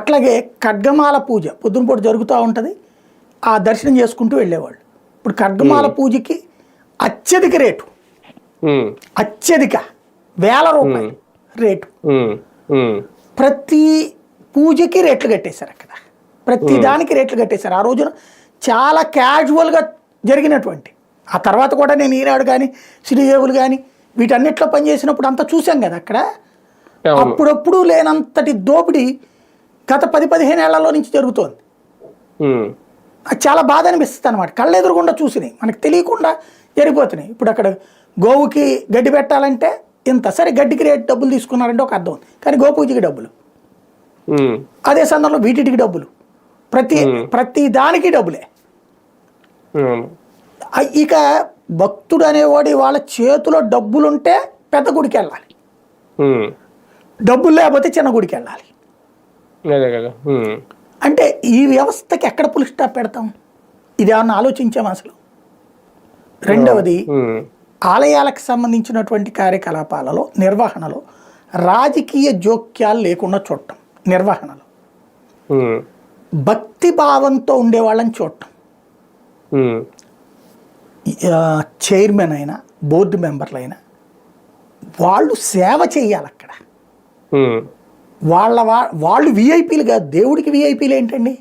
అట్లాగే ఖడ్గమాల పూజ పొద్దునపూట జరుగుతూ ఉంటుంది, ఆ దర్శనం చేసుకుంటూ వెళ్ళేవాళ్ళు. ఇప్పుడు ఖడ్గమాల పూజకి అత్యధిక రేటు, అత్యధిక ₹1000 రేటు. ప్రతి పూజకి రేట్లు కట్టేశారు అక్కడ, ప్రతి దానికి రేట్లు కట్టేశారు. ఆ రోజున చాలా క్యాజువల్గా జరిగినటువంటి, ఆ తర్వాత కూడా నేను ఈనాడు కానీ శ్రీదేవులు కానీ వీటన్నిటిలో పనిచేసినప్పుడు అంతా చూసాం కదా అక్కడ. అప్పుడప్పుడు లేనంతటి దోపిడీ గత 10-15 ఏళ్లలో నుంచి జరుగుతోంది. అది చాలా బాధ అనిపిస్తుంది అనమాట. కళ్ళెదురుగుండా చూసినాయి, మనకు తెలియకుండా జరిగిపోతున్నాయి. ఇప్పుడు అక్కడ గోవుకి గడ్డి పెట్టాలంటే ఇంత, సరే గడ్డికి రేటు డబ్బులు తీసుకున్నారంటే ఒక అర్థం ఉంది, కానీ గోపూజకి డబ్బులు, అదే సందర్భంలో వీటికి డబ్బులు, ప్రతి దానికి డబ్బులే. ఇక భక్తుడు అనేవాడు వాళ్ళ చేతిలో డబ్బులుంటే పెద్ద గుడికి వెళ్ళాలి, డబ్బులు లేకపోతే చిన్న గుడికి వెళ్ళాలి. అంటే ఈ వ్యవస్థకి ఎక్కడ పులి స్టాప్ పెడతాం? ఇది ఏమన్నా ఆలోచించాం అసలు? రెండవది, ఆలయాలకు సంబంధించినటువంటి కార్యకలాపాలలో నిర్వహణలో రాజకీయ జోక్యాలు లేకుండా చూడటం, నిర్వహణలో భక్తి భావంతో ఉండేవాళ్ళని చూడటం. చైర్మన్ అయినా బోర్డు మెంబర్లు అయినా వాళ్ళు సేవ చేయాలి అక్కడ. వాళ్ళు విఐపీలు కాదు, దేవుడికి విఐపీలు ఏంటండి?